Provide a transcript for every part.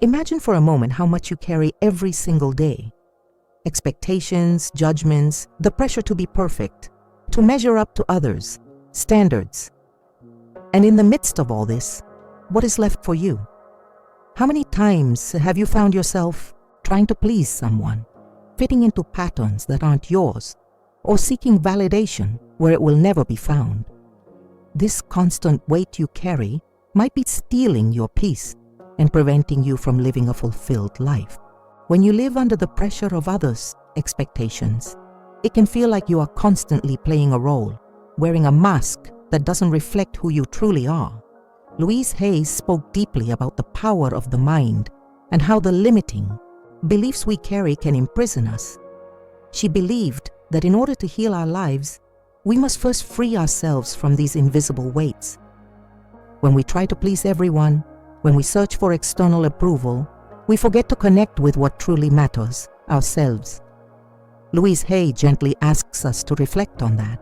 Imagine for a moment how much you carry every single day. Expectations, judgments, the pressure to be perfect, to measure up to others, standards. And in the midst of all this, what is left for you? How many times have you found yourself trying to please someone, fitting into patterns that aren't yours, or seeking validation where it will never be found? This constant weight you carry might be stealing your peace and preventing you from living a fulfilled life. When you live under the pressure of others' expectations, it can feel like you are constantly playing a role, wearing a mask that doesn't reflect who you truly are. Louise Hay spoke deeply about the power of the mind and how the limiting beliefs we carry can imprison us. She believed that in order to heal our lives, we must first free ourselves from these invisible weights. When we try to please everyone, when we search for external approval, we forget to connect with what truly matters, ourselves. Louise Hay gently asks us to reflect on that.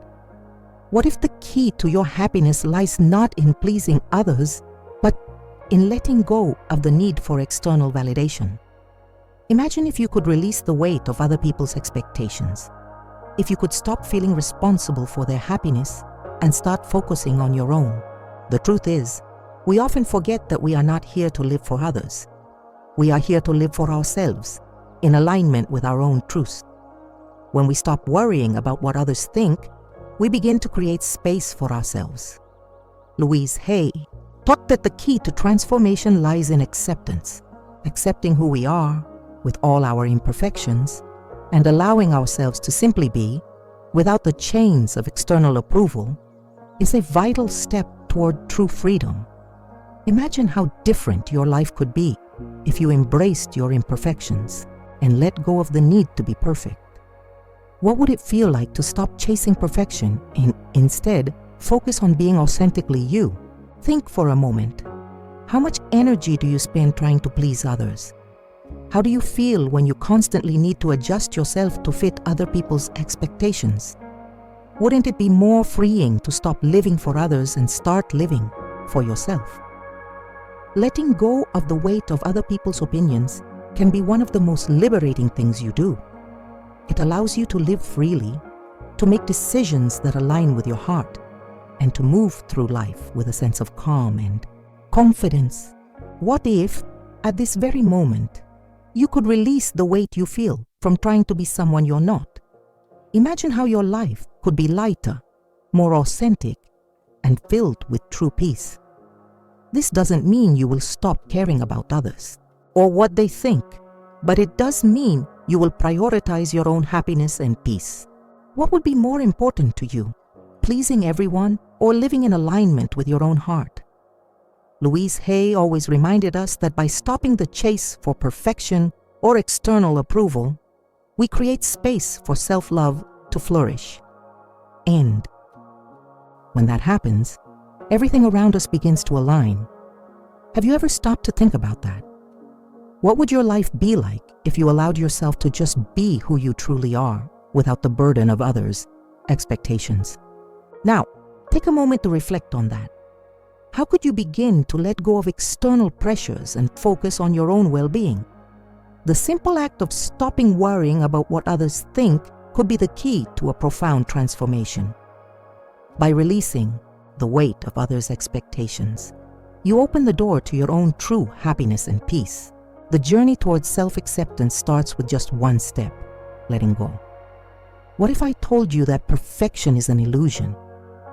What if the key to your happiness lies not in pleasing others, but in letting go of the need for external validation? Imagine if you could release the weight of other people's expectations. If you could stop feeling responsible for their happiness and start focusing on your own. The truth is, we often forget that we are not here to live for others. We are here to live for ourselves, in alignment with our own truths. When we stop worrying about what others think, we begin to create space for ourselves. Louise Hay taught that the key to transformation lies in acceptance, accepting who we are with all our imperfections, and allowing ourselves to simply be, without the chains of external approval, is a vital step toward true freedom. Imagine how different your life could be if you embraced your imperfections and let go of the need to be perfect. What would it feel like to stop chasing perfection and instead focus on being authentically you? Think for a moment. How much energy do you spend trying to please others? How do you feel when you constantly need to adjust yourself to fit other people's expectations? Wouldn't it be more freeing to stop living for others and start living for yourself? Letting go of the weight of other people's opinions can be one of the most liberating things you do. It allows you to live freely, to make decisions that align with your heart, and to move through life with a sense of calm and confidence. What if, at this very moment, you could release the weight you feel from trying to be someone you're not? Imagine how your life could be lighter, more authentic, and filled with true peace. This doesn't mean you will stop caring about others or what they think, but it does mean you will prioritize your own happiness and peace. What would be more important to you, pleasing everyone or living in alignment with your own heart? Louise Hay always reminded us that by stopping the chase for perfection or external approval, we create space for self-love to flourish. And when that happens, everything around us begins to align. Have you ever stopped to think about that? What would your life be like if you allowed yourself to just be who you truly are without the burden of others' expectations? Now, take a moment to reflect on that. How could you begin to let go of external pressures and focus on your own well-being? The simple act of stopping worrying about what others think could be the key to a profound transformation. By releasing the weight of others' expectations, you open the door to your own true happiness and peace. The journey towards self-acceptance starts with just one step: letting go. What if I told you that perfection is an illusion,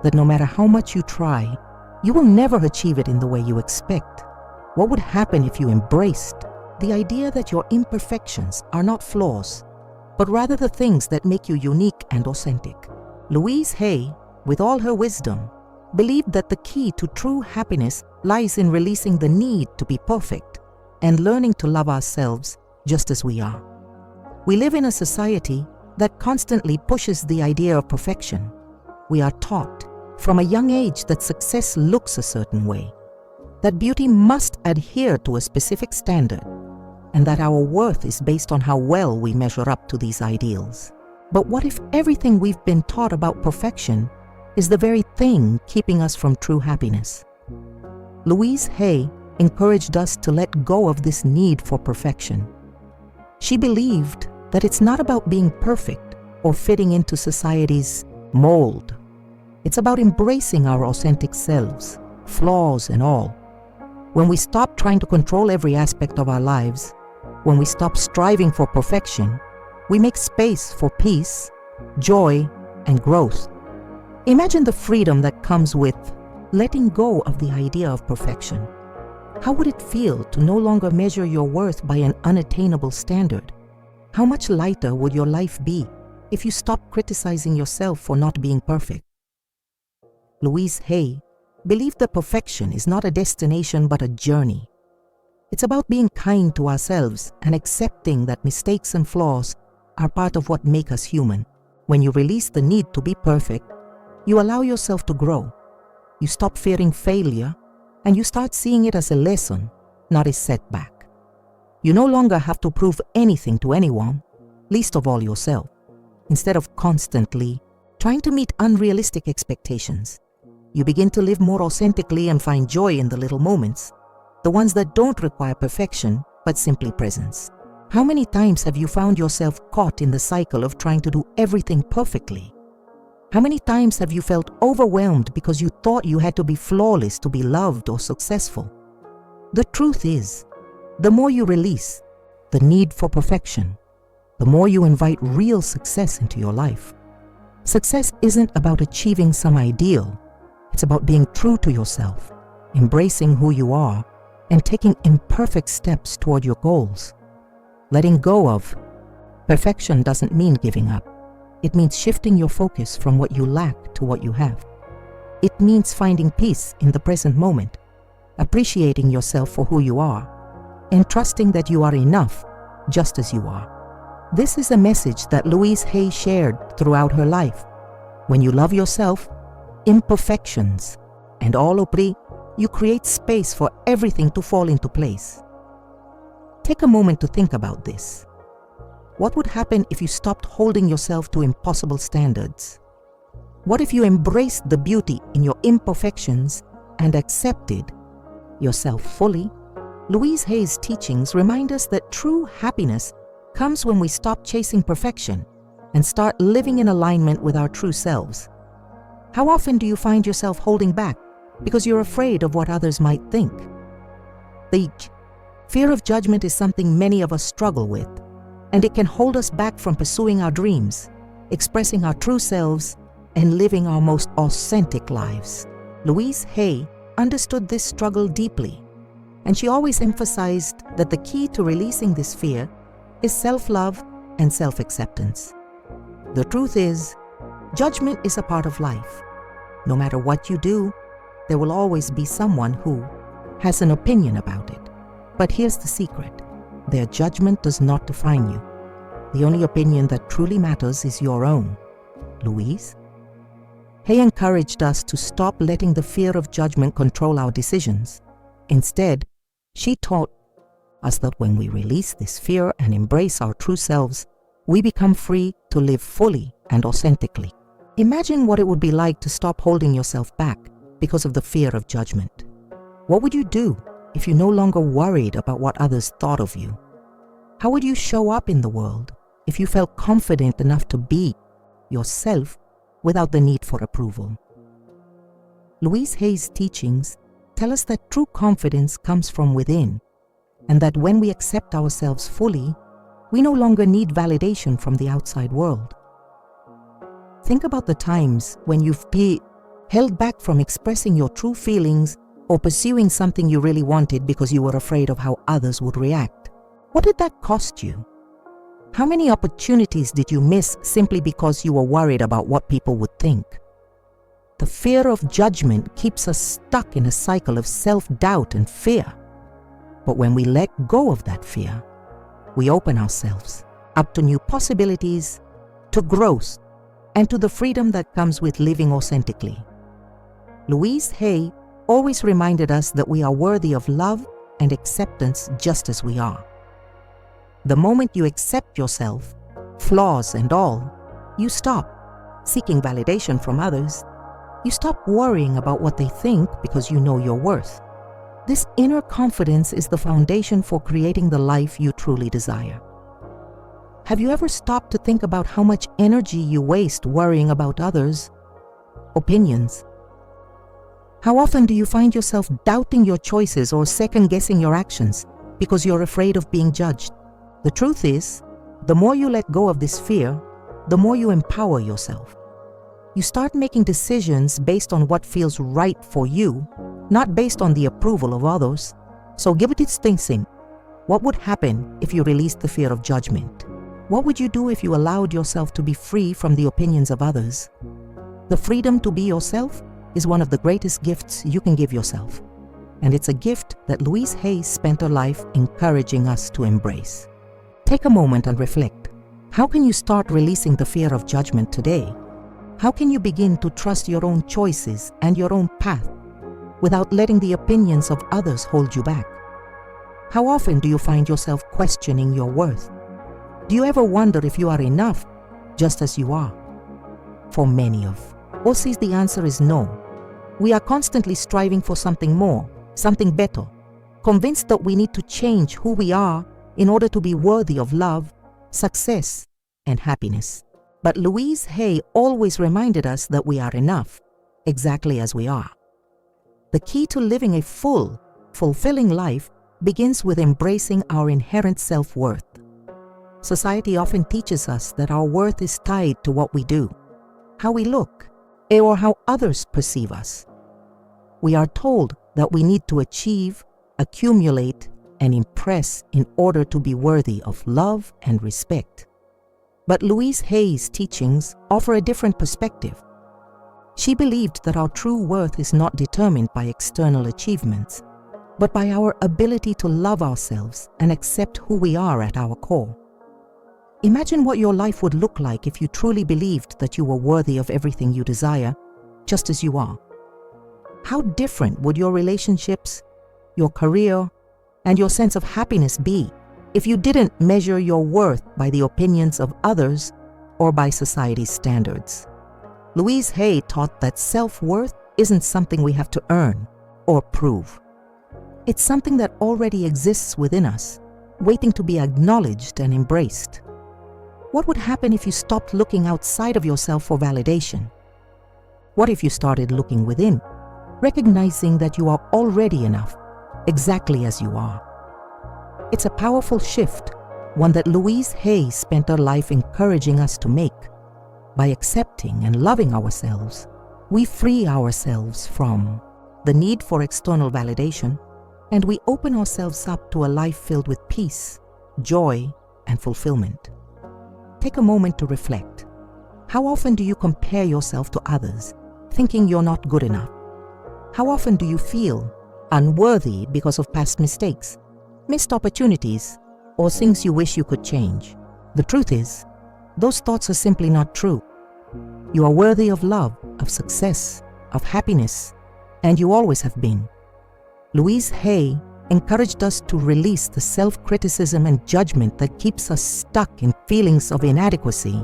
that no matter how much you try, you will never achieve it in the way you expect? What would happen if you embraced the idea that your imperfections are not flaws, but rather the things that make you unique and authentic? Louise Hay, with all her wisdom, believed that the key to true happiness lies in releasing the need to be perfect and learning to love ourselves just as we are. We live in a society that constantly pushes the idea of perfection. We are taught from a young age that success looks a certain way, that beauty must adhere to a specific standard, and that our worth is based on how well we measure up to these ideals. But what if everything we've been taught about perfection is the very thing keeping us from true happiness? Louise Hay encouraged us to let go of this need for perfection. She believed that it's not about being perfect or fitting into society's mold. It's about embracing our authentic selves, flaws and all. When we stop trying to control every aspect of our lives, when we stop striving for perfection, we make space for peace, joy, and growth. Imagine the freedom that comes with letting go of the idea of perfection. How would it feel to no longer measure your worth by an unattainable standard? How much lighter would your life be if you stopped criticizing yourself for not being perfect? Louise Hay believed that perfection is not a destination but a journey. It's about being kind to ourselves and accepting that mistakes and flaws are part of what make us human. When you release the need to be perfect, you allow yourself to grow. You stop fearing failure and you start seeing it as a lesson, not a setback. You no longer have to prove anything to anyone, least of all yourself. Instead of constantly trying to meet unrealistic expectations, you begin to live more authentically and find joy in the little moments, the ones that don't require perfection but simply presence. How many times have you found yourself caught in the cycle of trying to do everything perfectly? How many times have you felt overwhelmed because you thought you had to be flawless to be loved or successful? The truth is, the more you release the need for perfection, the more you invite real success into your life. Success isn't about achieving some ideal. It's about being true to yourself, embracing who you are, and taking imperfect steps toward your goals. Letting go of perfection doesn't mean giving up. It means shifting your focus from what you lack to what you have. It means finding peace in the present moment, appreciating yourself for who you are, and trusting that you are enough just as you are. This is a message that Louise Hay shared throughout her life. When you love yourself, imperfections, and all opri, you create space for everything to fall into place. Take a moment to think about this. What would happen if you stopped holding yourself to impossible standards? What if you embraced the beauty in your imperfections and accepted yourself fully? Louise Hay's teachings remind us that true happiness comes when we stop chasing perfection and start living in alignment with our true selves. How often do you find yourself holding back because you're afraid of what others might think? The fear of judgment is something many of us struggle with, and it can hold us back from pursuing our dreams, expressing our true selves, and living our most authentic lives. Louise Hay understood this struggle deeply, and she always emphasized that the key to releasing this fear is self-love and self-acceptance. The truth is, judgment is a part of life. No matter what you do, there will always be someone who has an opinion about it. But here's the secret. Their judgment does not define you. The only opinion that truly matters is your own. Louise Hay encouraged us to stop letting the fear of judgment control our decisions. Instead, she taught us that when we release this fear and embrace our true selves, we become free to live fully and authentically. Imagine what it would be like to stop holding yourself back because of the fear of judgment. What would you do if you no longer worried about what others thought of you? How would you show up in the world if you felt confident enough to be yourself without the need for approval? Louise Hay's teachings tell us that true confidence comes from within, and that when we accept ourselves fully, we no longer need validation from the outside world. Think about the times when you've been held back from expressing your true feelings or pursuing something you really wanted because you were afraid of how others would react. What did that cost you? How many opportunities did you miss simply because you were worried about what people would think? The fear of judgment keeps us stuck in a cycle of self-doubt and fear. But when we let go of that fear, we open ourselves up to new possibilities, to growth, and to the freedom that comes with living authentically. Louise Hay always reminded us that we are worthy of love and acceptance just as we are. The moment you accept yourself, flaws and all, you stop seeking validation from others. You stop worrying about what they think because you know your worth. This inner confidence is the foundation for creating the life you truly desire. Have you ever stopped to think about how much energy you waste worrying about others' opinions? How often do you find yourself doubting your choices or second-guessing your actions because you're afraid of being judged? The truth is, the more you let go of this fear, the more you empower yourself. You start making decisions based on what feels right for you, not based on the approval of others. So give it its thinking. What would happen if you released the fear of judgment? What would you do if you allowed yourself to be free from the opinions of others? The freedom to be yourself is one of the greatest gifts you can give yourself. And it's a gift that Louise Hay spent her life encouraging us to embrace. Take a moment and reflect. How can you start releasing the fear of judgment today? How can you begin to trust your own choices and your own path without letting the opinions of others hold you back? How often do you find yourself questioning your worth? Do you ever wonder if you are enough just as you are? For many of us, the answer is no. We are constantly striving for something more, something better, convinced that we need to change who we are in order to be worthy of love, success, and happiness. But Louise Hay always reminded us that we are enough, exactly as we are. The key to living a full, fulfilling life begins with embracing our inherent self-worth. Society often teaches us that our worth is tied to what we do, how we look, or how others perceive us. We are told that we need to achieve, accumulate, and impress in order to be worthy of love and respect. But Louise Hay's teachings offer a different perspective. She believed that our true worth is not determined by external achievements, but by our ability to love ourselves and accept who we are at our core. Imagine what your life would look like if you truly believed that you were worthy of everything you desire, just as you are. How different would your relationships, your career, and your sense of happiness be if you didn't measure your worth by the opinions of others or by society's standards? Louise Hay taught that self-worth isn't something we have to earn or prove. It's something that already exists within us, waiting to be acknowledged and embraced. What would happen if you stopped looking outside of yourself for validation? What if you started looking within, recognizing that you are already enough, exactly as you are? It's a powerful shift, one that Louise Hay spent her life encouraging us to make. By accepting and loving ourselves, we free ourselves from the need for external validation, and we open ourselves up to a life filled with peace, joy, and fulfillment. Take a moment to reflect. How often do you compare yourself to others, thinking you're not good enough? How often do you feel unworthy because of past mistakes, missed opportunities, or things you wish you could change? The truth is, those thoughts are simply not true. You are worthy of love, of success, of happiness, and you always have been. Louise Hay encouraged us to release the self-criticism and judgment that keeps us stuck in feelings of inadequacy.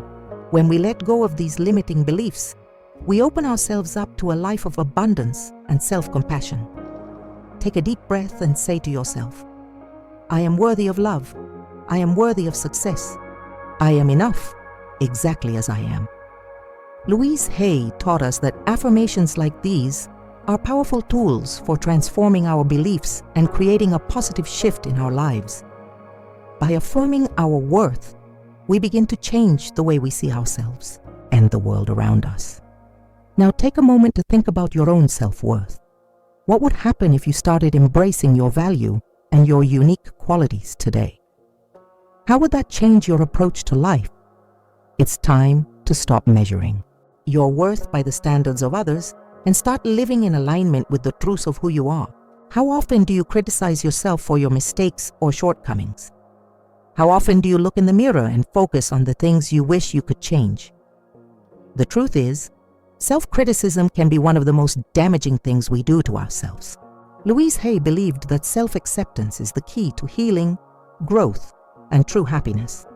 When we let go of these limiting beliefs, we open ourselves up to a life of abundance and self-compassion. Take a deep breath and say to yourself, I am worthy of love. I am worthy of success. I am enough, exactly as I am. Louise Hay taught us that affirmations like these are powerful tools for transforming our beliefs and creating a positive shift in our lives. By affirming our worth, we begin to change the way we see ourselves and the world around us. Now take a moment to think about your own self-worth. What would happen if you started embracing your value and your unique qualities today? How would that change your approach to life? It's time to stop measuring your worth by the standards of others and start living in alignment with the truth of who you are. How often do you criticize yourself for your mistakes or shortcomings? How often do you look in the mirror and focus on the things you wish you could change? The truth is, self-criticism can be one of the most damaging things we do to ourselves. Louise Hay believed that self-acceptance is the key to healing, growth, and true happiness.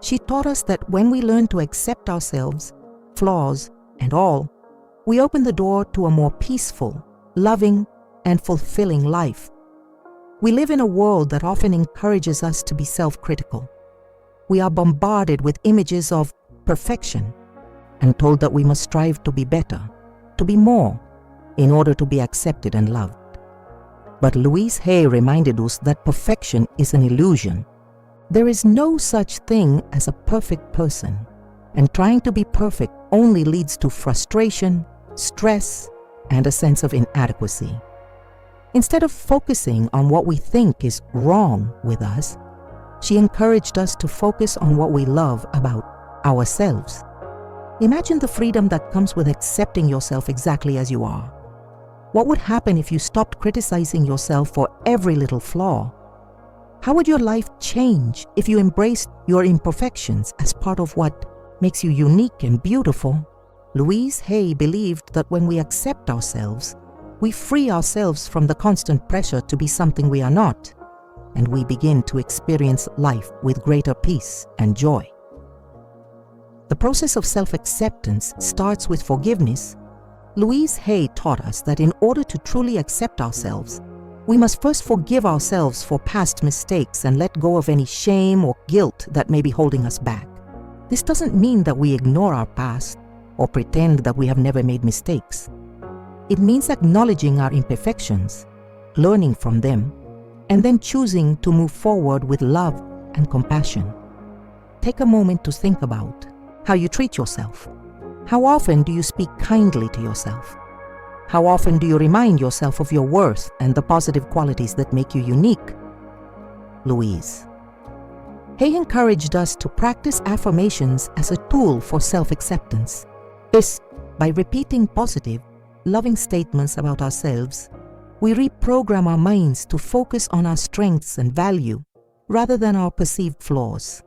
She taught us that when we learn to accept ourselves, flaws, and all, we open the door to a more peaceful, loving, and fulfilling life We live in a world that often encourages us to be self-critical. We are bombarded with images of perfection and told that we must strive to be better, to be more, in order to be accepted and loved. But Louise Hay reminded us that perfection is an illusion. There is no such thing as a perfect person, and trying to be perfect only leads to frustration, stress, and a sense of inadequacy. Instead of focusing on what we think is wrong with us, she encouraged us to focus on what we love about ourselves. Imagine the freedom that comes with accepting yourself exactly as you are. What would happen if you stopped criticizing yourself for every little flaw? How would your life change if you embraced your imperfections as part of what makes you unique and beautiful? Louise Hay believed that when we accept ourselves, we free ourselves from the constant pressure to be something we are not, and we begin to experience life with greater peace and joy. The process of self-acceptance starts with forgiveness. Louise Hay taught us that in order to truly accept ourselves, we must first forgive ourselves for past mistakes and let go of any shame or guilt that may be holding us back. This doesn't mean that we ignore our past or pretend that we have never made mistakes. It means acknowledging our imperfections, learning from them, and then choosing to move forward with love and compassion. Take a moment to think about how you treat yourself. How often do you speak kindly to yourself? How often do you remind yourself of your worth and the positive qualities that make you unique? Louise Hay encouraged us to practice affirmations as a tool for self-acceptance. This, by repeating positive, loving statements about ourselves, we reprogram our minds to focus on our strengths and value rather than our perceived flaws.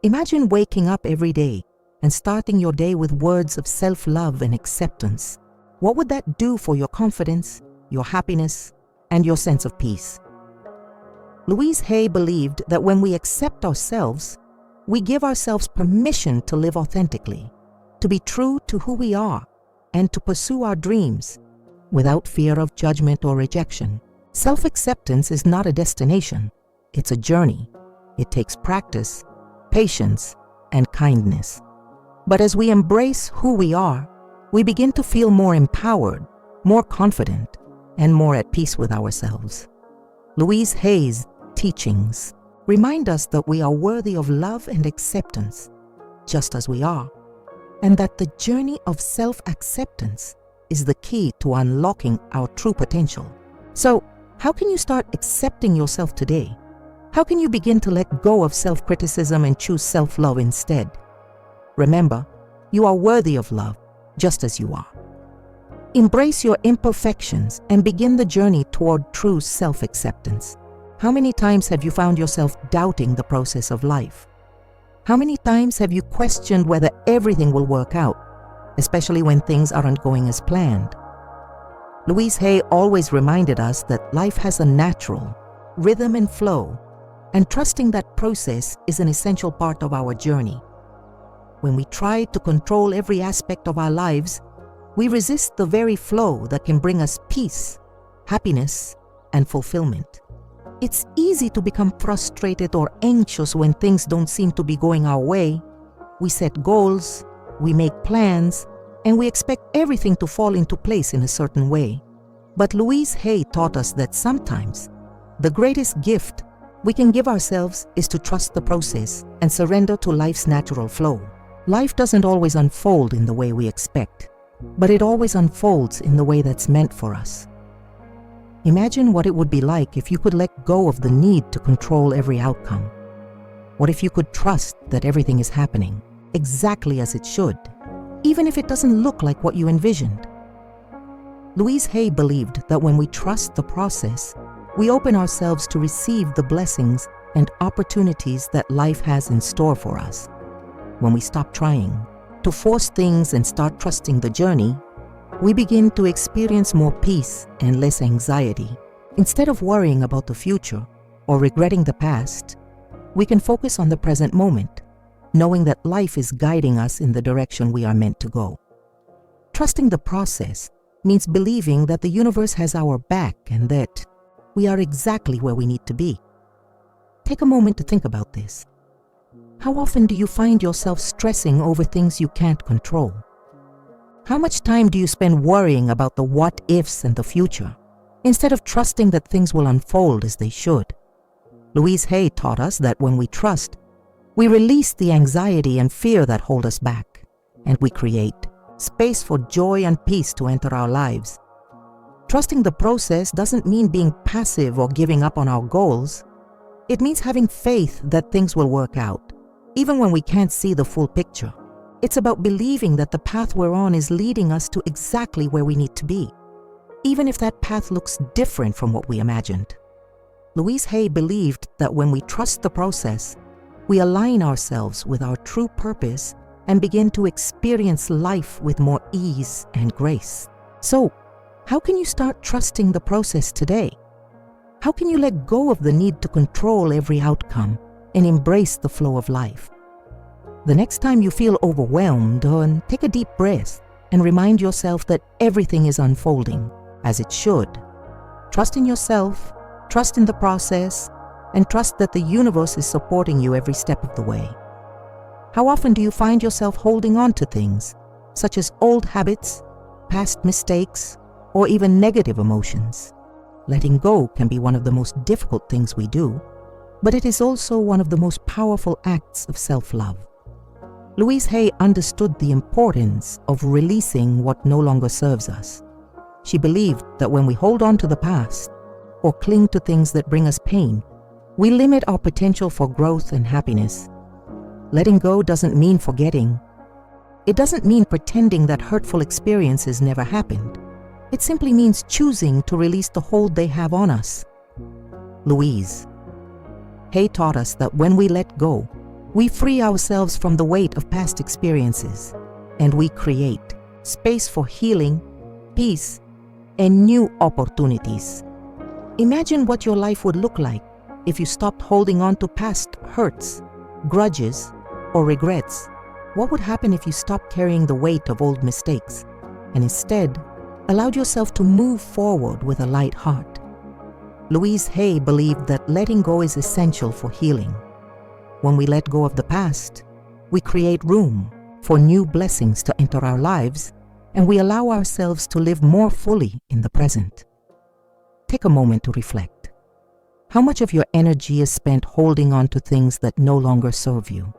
Imagine waking up every day and starting your day with words of self-love and acceptance. What would that do for your confidence, your happiness, and your sense of peace? Louise Hay believed that when we accept ourselves, we give ourselves permission to live authentically, to be true to who we are, and to pursue our dreams without fear of judgment or rejection. Self-acceptance is not a destination, it's a journey. It takes practice, patience, and kindness. But as we embrace who we are, we begin to feel more empowered, more confident, and more at peace with ourselves. Louise Hay's teachings remind us that we are worthy of love and acceptance, just as we are, and that the journey of self-acceptance is the key to unlocking our true potential. So, how can you start accepting yourself today? How can you begin to let go of self-criticism and choose self-love instead? Remember, you are worthy of love, just as you are. Embrace your imperfections and begin the journey toward true self-acceptance. How many times have you found yourself doubting the process of life? How many times have you questioned whether everything will work out, especially when things aren't going as planned? Louise Hay always reminded us that life has a natural rhythm and flow, and trusting that process is an essential part of our journey. When we try to control every aspect of our lives, we resist the very flow that can bring us peace, happiness, and fulfillment. It's easy to become frustrated or anxious when things don't seem to be going our way. We set goals, we make plans, and we expect everything to fall into place in a certain way. But Louise Hay taught us that sometimes the greatest gift we can give ourselves is to trust the process and surrender to life's natural flow. Life doesn't always unfold in the way we expect, but it always unfolds in the way that's meant for us. Imagine what it would be like if you could let go of the need to control every outcome. What if you could trust that everything is happening exactly as it should, even if it doesn't look like what you envisioned? Louise Hay believed that when we trust the process, we open ourselves to receive the blessings and opportunities that life has in store for us. When we stop trying to force things and start trusting the journey, we begin to experience more peace and less anxiety. Instead of worrying about the future or regretting the past, we can focus on the present moment, knowing that life is guiding us in the direction we are meant to go. Trusting the process means believing that the universe has our back and that we are exactly where we need to be. Take a moment to think about this. How often do you find yourself stressing over things you can't control? How much time do you spend worrying about the what-ifs and the future, instead of trusting that things will unfold as they should? Louise Hay taught us that when we trust, we release the anxiety and fear that hold us back, and we create space for joy and peace to enter our lives. Trusting the process doesn't mean being passive or giving up on our goals. It means having faith that things will work out, even when we can't see the full picture. It's about believing that the path we're on is leading us to exactly where we need to be, even if that path looks different from what we imagined. Louise Hay believed that when we trust the process, we align ourselves with our true purpose and begin to experience life with more ease and grace. So, how can you start trusting the process today? How can you let go of the need to control every outcome and embrace the flow of life? The next time you feel overwhelmed, take a deep breath and remind yourself that everything is unfolding as it should. Trust in yourself, trust in the process, and trust that the universe is supporting you every step of the way. How often do you find yourself holding on to things, such as old habits, past mistakes, or even negative emotions? Letting go can be one of the most difficult things we do, but it is also one of the most powerful acts of self-love. Louise Hay understood the importance of releasing what no longer serves us. She believed that when we hold on to the past or cling to things that bring us pain, we limit our potential for growth and happiness. Letting go doesn't mean forgetting. It doesn't mean pretending that hurtful experiences never happened. It simply means choosing to release the hold they have on us. Louise Hay taught us that when we let go, we free ourselves from the weight of past experiences, and we create space for healing, peace, and new opportunities. Imagine what your life would look like if you stopped holding on to past hurts, grudges, or regrets. What would happen if you stopped carrying the weight of old mistakes and instead allowed yourself to move forward with a light heart? Louise Hay believed that letting go is essential for healing. When we let go of the past, we create room for new blessings to enter our lives, and we allow ourselves to live more fully in the present. Take a moment to reflect. How much of your energy is spent holding on to things that no longer serve you?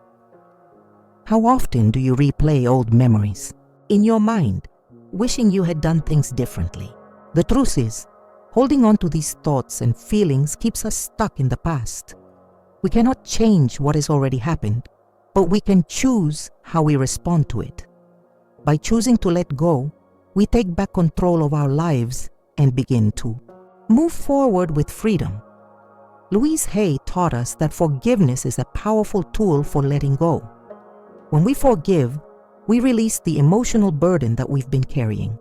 How often do you replay old memories in your mind, wishing you had done things differently? The truth is, holding on to these thoughts and feelings keeps us stuck in the past. We cannot change what has already happened, but we can choose how we respond to it. By choosing to let go, we take back control of our lives and begin to move forward with freedom. Louise Hay taught us that forgiveness is a powerful tool for letting go. When we forgive, we release the emotional burden that we've been carrying.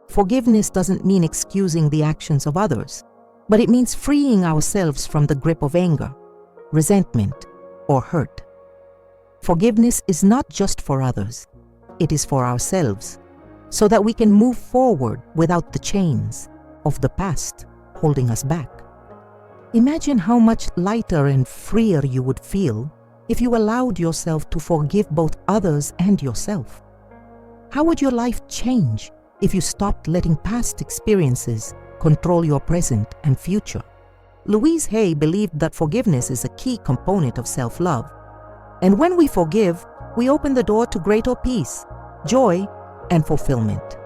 Forgiveness doesn't mean excusing the actions of others, but it means freeing ourselves from the grip of anger, resentment, or hurt. Forgiveness is not just for others, it is for ourselves, so that we can move forward without the chains of the past holding us back. Imagine how much lighter and freer you would feel if you allowed yourself to forgive both others and yourself. How would your life change if you stopped letting past experiences control your present and future? Louise Hay believed that forgiveness is a key component of self-love. And when we forgive, we open the door to greater peace, joy, and fulfillment.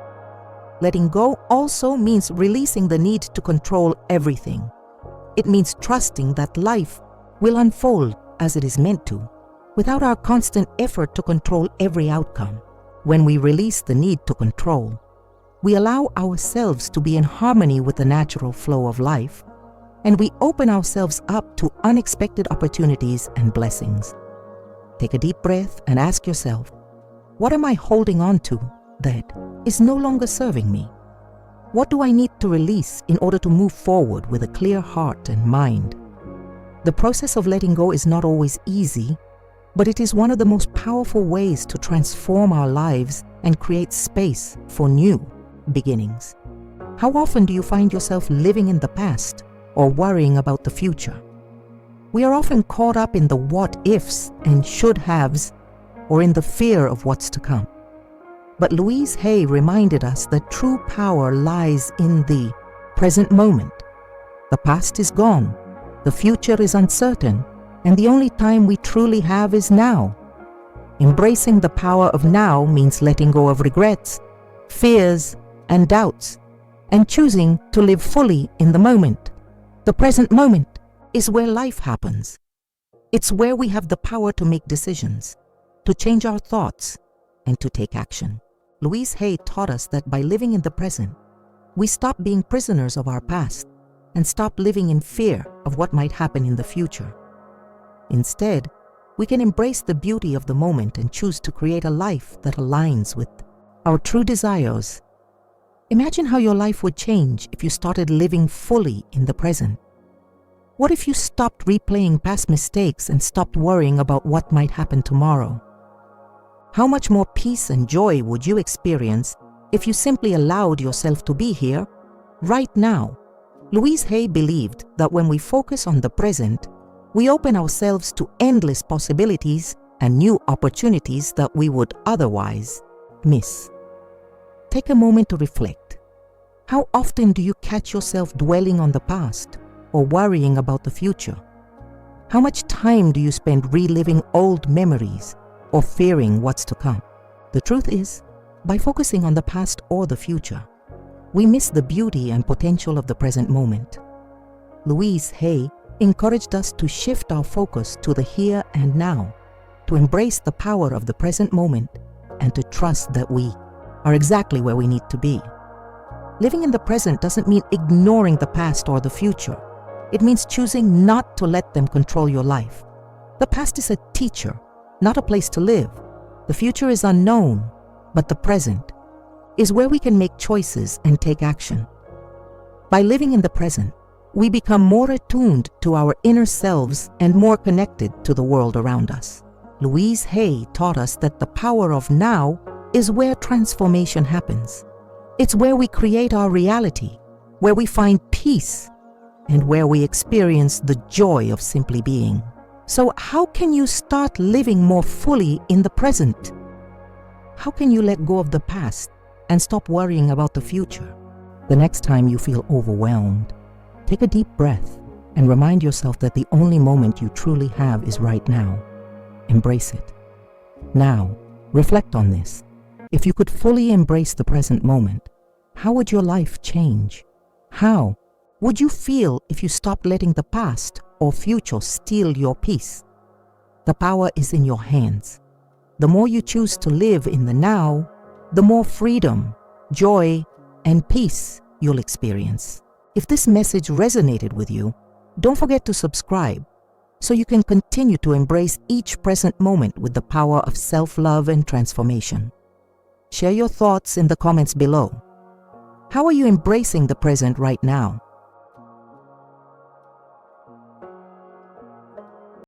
Letting go also means releasing the need to control everything. It means trusting that life will unfold as it is meant to, without our constant effort to control every outcome. When we release the need to control, we allow ourselves to be in harmony with the natural flow of life, and we open ourselves up to unexpected opportunities and blessings. Take a deep breath and ask yourself, what am I holding on to that is no longer serving me? What do I need to release in order to move forward with a clear heart and mind? The process of letting go is not always easy, but it is one of the most powerful ways to transform our lives and create space for new beginnings. How often do you find yourself living in the past, or worrying about the future. We are often caught up in the what-ifs and should-haves, or in the fear of what's to come. But Louise Hay reminded us that true power lies in the present moment. The past is gone, the future is uncertain, and the only time we truly have is now. Embracing the power of now means letting go of regrets, fears, and doubts, and choosing to live fully in the moment. The present moment is where life happens. It's where we have the power to make decisions, to change our thoughts, and to take action. Louise Hay taught us that by living in the present, we stop being prisoners of our past and stop living in fear of what might happen in the future. Instead, we can embrace the beauty of the moment and choose to create a life that aligns with our true desires. Imagine how your life would change if you started living fully in the present. What if you stopped replaying past mistakes and stopped worrying about what might happen tomorrow? How much more peace and joy would you experience if you simply allowed yourself to be here, right now? Louise Hay believed that when we focus on the present, we open ourselves to endless possibilities and new opportunities that we would otherwise miss. Take a moment to reflect. How often do you catch yourself dwelling on the past or worrying about the future? How much time do you spend reliving old memories or fearing what's to come? The truth is, by focusing on the past or the future, we miss the beauty and potential of the present moment. Louise Hay encouraged us to shift our focus to the here and now, to embrace the power of the present moment, and to trust that we are exactly where we need to be. Living in the present doesn't mean ignoring the past or the future. It means choosing not to let them control your life. The past is a teacher, not a place to live. The future is unknown, but the present is where we can make choices and take action. By living in the present, we become more attuned to our inner selves and more connected to the world around us. Louise Hay taught us that the power of now is where transformation happens. It's where we create our reality, where we find peace, and where we experience the joy of simply being. So how can you start living more fully in the present? How can you let go of the past and stop worrying about the future? The next time you feel overwhelmed, take a deep breath and remind yourself that the only moment you truly have is right now. Embrace it. Now, reflect on this. If you could fully embrace the present moment, how would your life change? How would you feel if you stopped letting the past or future steal your peace? The power is in your hands. The more you choose to live in the now, the more freedom, joy, and peace you'll experience. If this message resonated with you, don't forget to subscribe so you can continue to embrace each present moment with the power of self-love and transformation. Share your thoughts in the comments below. How are you embracing the present right now?